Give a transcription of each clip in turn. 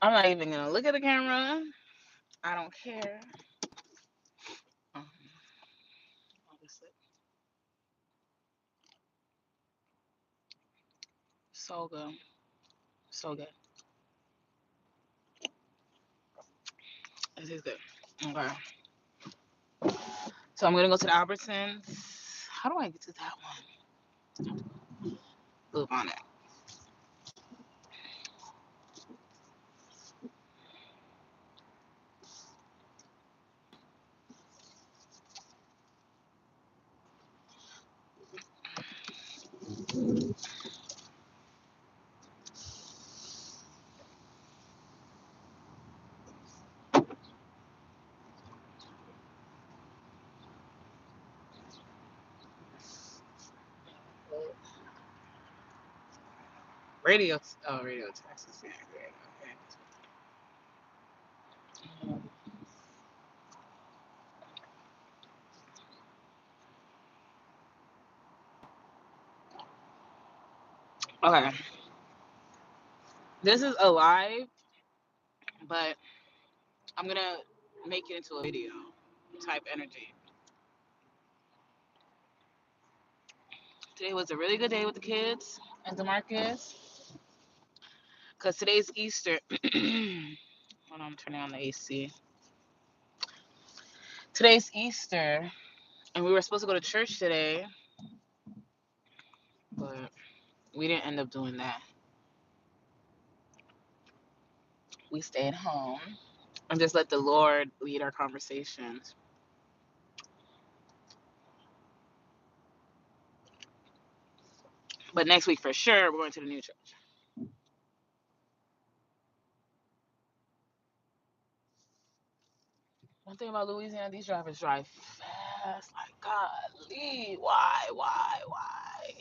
I'm not even gonna look at the camera. I don't care. Um, obviously. So good. So good. This is good. Okay. So I'm gonna go to the Albertsons. How do I get to that one? Move on it. Radio. Oh, Radio Texas. Yeah, great. Okay. Okay. This is a live, but I'm gonna make it into a video type energy. Today was a really good day with the kids at the Marcus because today's Easter. Hold on, I'm turning on the AC. Today's Easter, and we were supposed to go to church today, but we didn't end up doing that. We stayed home and just let the Lord lead our conversations. But next week for sure, we're going to the new church. One thing about Louisiana, these drivers drive fast. Like, golly, why?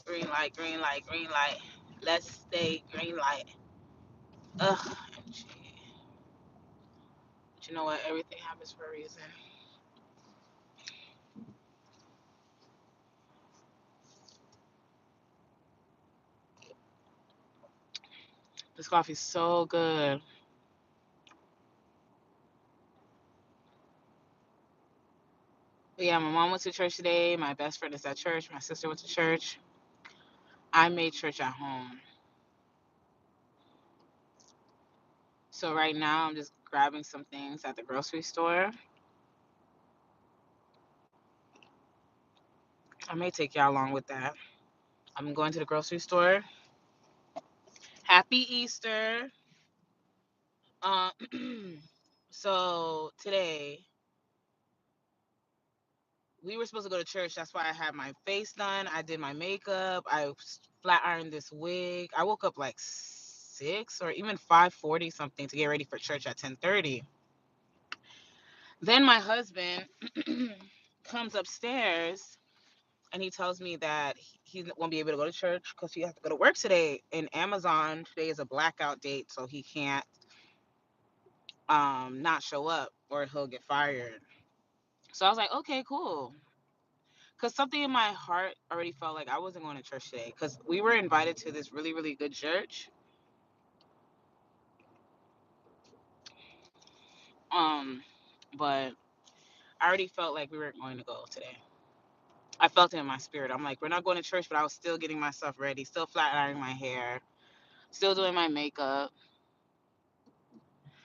Green light, green light, green light. Let's stay green light. Ugh. But you know what? Everything happens for a reason. This coffee's so good. But yeah, my mom went to church today. My best friend is at church. My sister went to church. I made church at home. So right now, I'm just grabbing some things at the grocery store. I may take y'all along with that. I'm going to the grocery store. Happy Easter. Um, so today we were supposed to go to church. That's why I had my face done. I did my makeup. I flat ironed this wig. I woke up like 6 or even 5:40 something to get ready for church at 10:30. Then my husband comes upstairs and he tells me that he won't be able to go to church because he has to go to work today. And Amazon today is a blackout date, so he can't not show up or he'll get fired. So I was like, okay, cool. Because something in my heart already felt like I wasn't going to church today. Because we were invited to this really, really good church. Um, but I already felt like we weren't going to go today. I felt it in my spirit. I'm like, we're not going to church, but I was still getting myself ready, still flat ironing my hair, still doing my makeup.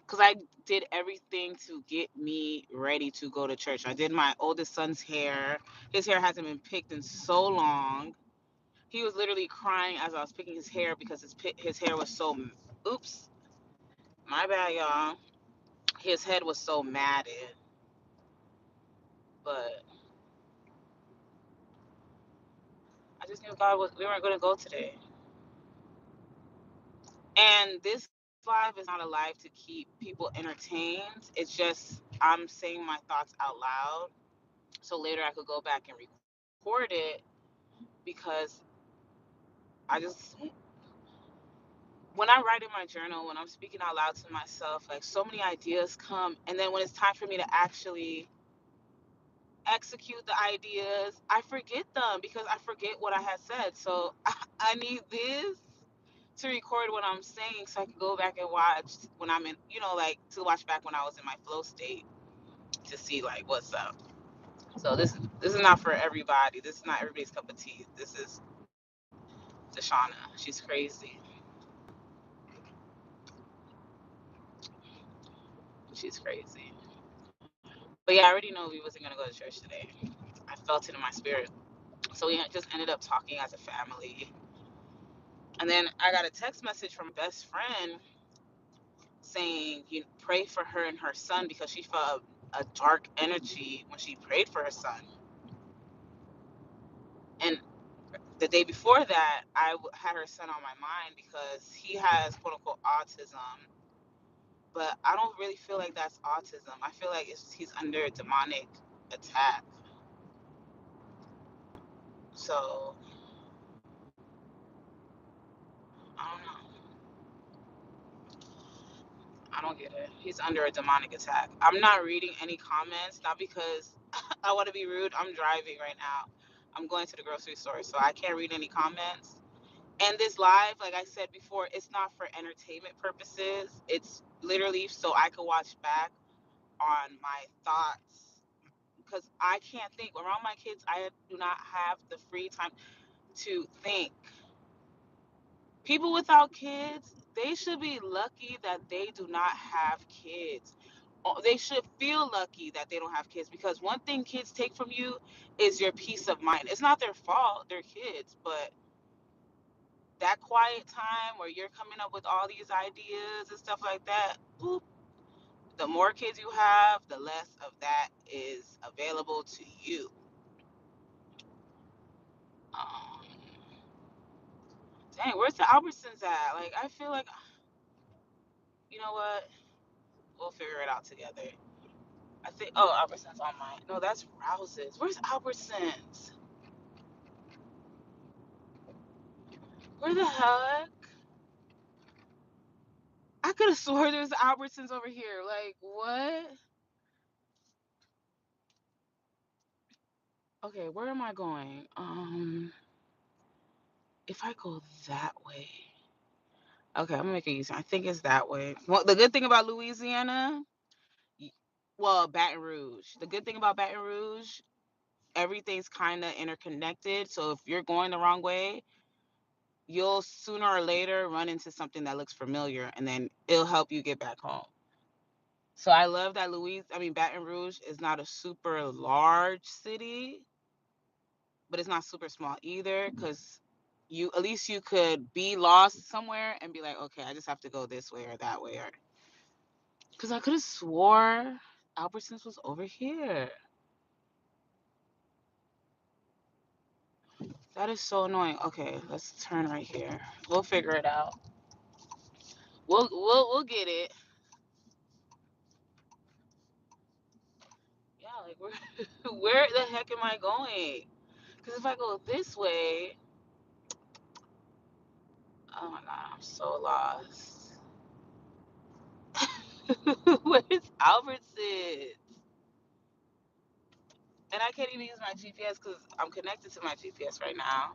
Because I did everything to get me ready to go to church. I did my oldest son's hair. His hair hasn't been picked in so long. He was literally crying as I was picking his hair because his hair was so. Oops, my bad, y'all. His head was so matted, but I just knew God was. We weren't going to go today, and this live is not a live to keep people entertained. It's just I'm saying my thoughts out loud, so later I could go back and record it because I just when I write in my journal, when I'm speaking out loud to myself, like so many ideas come, and then when it's time for me to actually execute the ideas, I forget them because I forget what I had said. So I need this to record what I'm saying so I can go back and watch when I'm in, like to watch back when I was in my flow state to see like what's up. So this is not for everybody. This is not everybody's cup of tea. This is Deshauna. She's crazy. She's crazy. But yeah, I already know we wasn't gonna go to church today. I felt it in my spirit. So we just ended up talking as a family. And then I got a text message from my best friend saying, you pray for her and her son because she felt a dark energy when she prayed for her son. And the day before that, I had her son on my mind because he has quote unquote autism, but I don't really feel like that's autism. I feel like he's under a demonic attack. So I don't know. I don't get it. He's under a demonic attack. I'm not reading any comments, not because I want to be rude. I'm driving right now. I'm going to the grocery store, so I can't read any comments. And this live, like I said before, it's not for entertainment purposes. It's literally so I could watch back on my thoughts because I can't think. Around my kids, I do not have the free time to think. People without kids, they should be lucky that they do not have kids. They should feel lucky that they don't have kids because one thing kids take from you is your peace of mind. It's not their fault, they're kids, but that quiet time where you're coming up with all these ideas and stuff like that, boop, the more kids you have, the less of that is available to you. Um, Dang, where's the Albertsons at? Like, I feel like, you know what? We'll figure it out together. I think, oh, Albertsons on mine. No, that's Rouse's. Where's Albertsons? Where the heck? I could have swore there's Albertsons over here. Like, what? Okay, where am I going? If I go that way. Okay, I'm gonna make it easy. I think it's that way. Well, the good thing about Louisiana, well, Baton Rouge. The good thing about Baton Rouge, everything's kind of interconnected. So if you're going the wrong way, you'll sooner or later run into something that looks familiar, and then it'll help you get back home. So I love that Baton Rouge is not a super large city, but it's not super small either, because you at least you could be lost somewhere and be like, okay, I just have to go this way or that way, or because I could have swore Albertsons was over here. That is so annoying. Okay, let's turn right here. We'll figure it out. We'll get it. Yeah, like where the heck am I going? Because if I go this way, oh my god, I'm so lost. Where's Albertsons? And I can't even use my GPS because I'm connected to my GPS right now.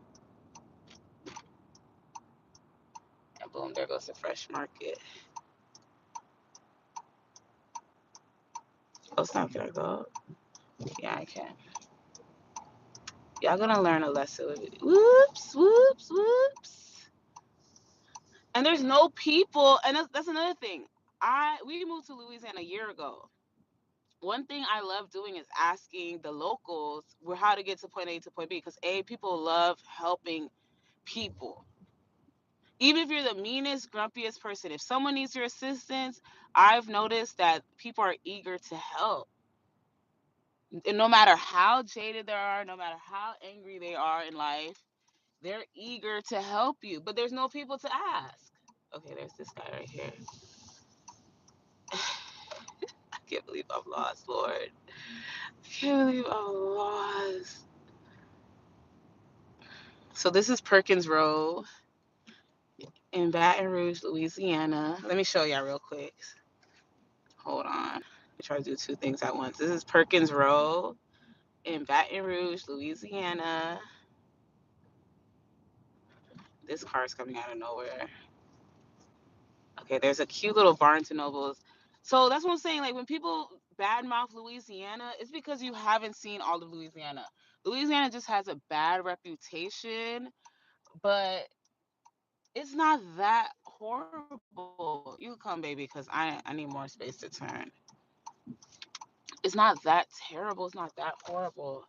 And boom, there goes the Fresh Market. Oh, snap, can I go? Yeah, I can. Y'all gonna learn a lesson with it. Whoops, whoops, whoops. And there's no people, and that's another thing. We moved to Louisiana a year ago. One thing I love doing is asking the locals where how to get to point A to point B, because people love helping people. Even if you're the meanest, grumpiest person, if someone needs your assistance, I've noticed that people are eager to help. And no matter how jaded they are, no matter how angry they are in life, they're eager to help you. But there's no people to ask. Okay, there's this guy right here. I can't believe I'm lost, Lord. I can't believe I'm lost. So this is Perkins Road in Baton Rouge, Louisiana. Let me show y'all real quick. Hold on. I try to do two things at once. This is Perkins Road in Baton Rouge, Louisiana. This car is coming out of nowhere. Okay, there's a cute little Barnes and Nobles. So that's what I'm saying. Like when people badmouth Louisiana, it's because you haven't seen all of Louisiana. Louisiana just has a bad reputation, but it's not that horrible. You can come, baby, because I need more space to turn. It's not that terrible. It's not that horrible.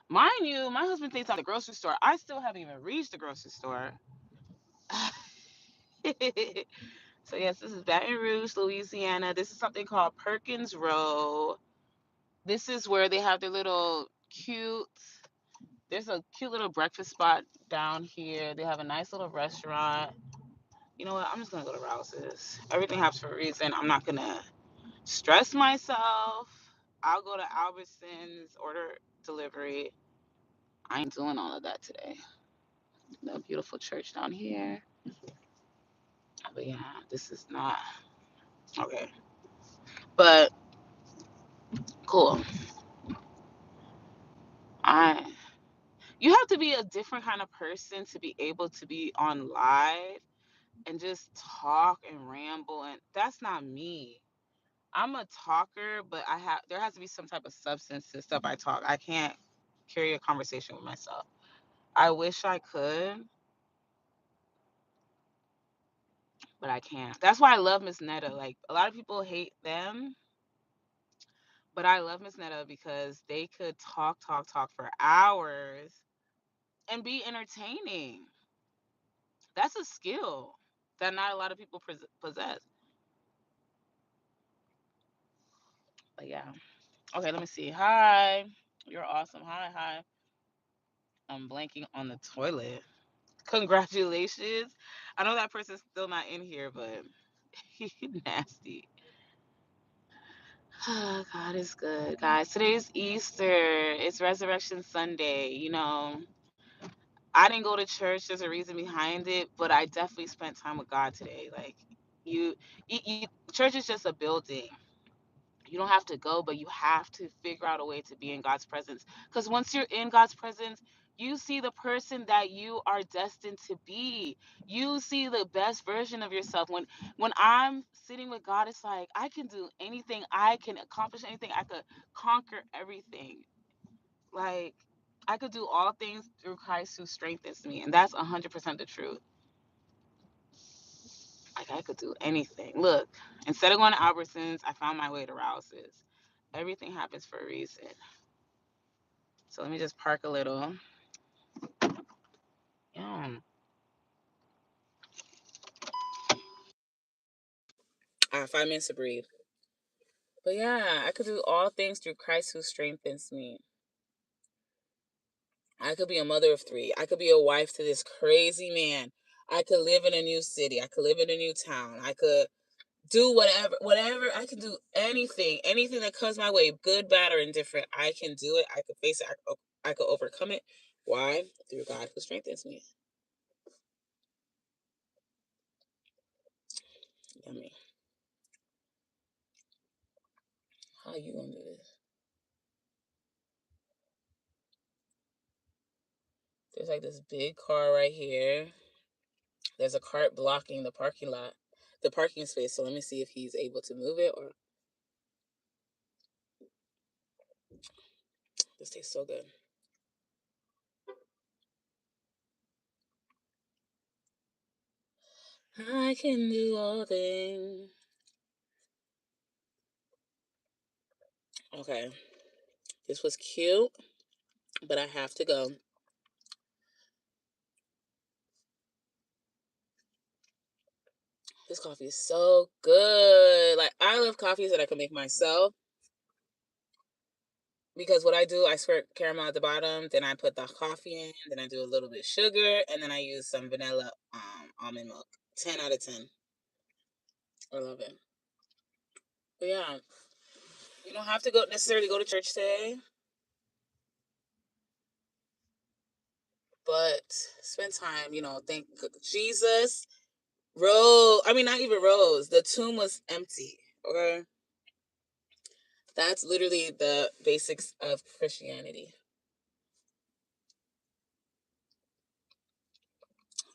Mind you, my husband thinks I'm at the grocery store. I still haven't even reached the grocery store. So yes, this is Baton Rouge, Louisiana. This is something called Perkins Row. This is where they have their little cute. There's a cute little breakfast spot down here. They have a nice little restaurant. You know what? I'm just gonna go to Rouse's. Everything happens for a reason. I'm not gonna stress myself. I'll go to Albertsons, order delivery. I ain't doing all of that today. The beautiful church down here. But yeah, this is not okay. But cool. I You have to be a different kind of person to be able to be on live and just talk and ramble, and that's not me. I'm a talker, but there has to be some type of substance to stuff I talk. I can't carry a conversation with myself. I wish I could, but I can't. That's why I love Miss Netta. Like a lot of people hate them, but I love Miss Netta because they could talk for hours and be entertaining. That's a skill that not a lot of people possess. But yeah. Okay, let me see. Hi. You're awesome. Hi. I'm blanking on the toilet. Congratulations. I know that person's still not in here, but nasty. Oh, God is good, guys. Today's Easter. It's Resurrection Sunday. I didn't go to church. There's a reason behind it, but I definitely spent time with God today. Like, church is just a building. You don't have to go, but you have to figure out a way to be in God's presence. Because once you're in God's presence, you see the person that you are destined to be. You see the best version of yourself. When I'm sitting with God, it's like I can do anything, I can accomplish anything, I could conquer everything. Like I could do all things through Christ who strengthens me. And that's 100% the truth. Like I could do anything. Look, instead of going to Albertsons, I found my way to Rouse's. Everything happens for a reason. So let me just park a little. Yeah. 5 minutes to breathe. But yeah, I could do all things through Christ who strengthens me. I could be a mother of three. I could be a wife to this crazy man. I could live in a new city. I could live in a new town. I could do whatever. I can do anything that comes my way, good, bad, or indifferent. I can do it. I could face it. I could overcome it. Why? Through God who strengthens me. Yummy. How you gonna do this? There's like this big car right here. There's a cart blocking the parking space. So let me see if he's able to move it or this tastes so good. I can do all things. Okay. This was cute, but I have to go. This coffee is so good. Like I love coffees that I can make myself. Because what I do, I squirt caramel at the bottom, then I put the coffee in, then I do a little bit of sugar, and then I use some vanilla almond milk. 10 out of 10. I love it. But yeah, you don't have to necessarily go to church today, but spend time, thank Jesus. Not even Rose. The tomb was empty. Okay. That's literally the basics of Christianity.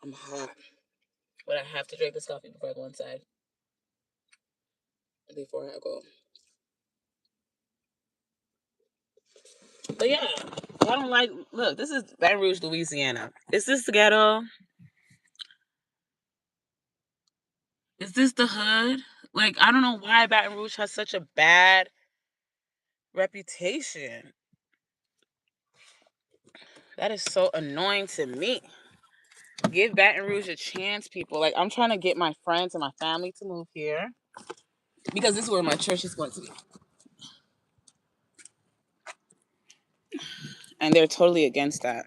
I'm hot, but I have to drink this coffee before I go inside. before I go. But yeah, I don't like. Look, this is Baton Rouge, Louisiana. Is this the ghetto? Is this the hood? Like, I don't know why Baton Rouge has such a bad reputation. That is so annoying to me. Give Baton Rouge a chance, people. Like, I'm trying to get my friends and my family to move here because this is where my church is going to be. And they're totally against that.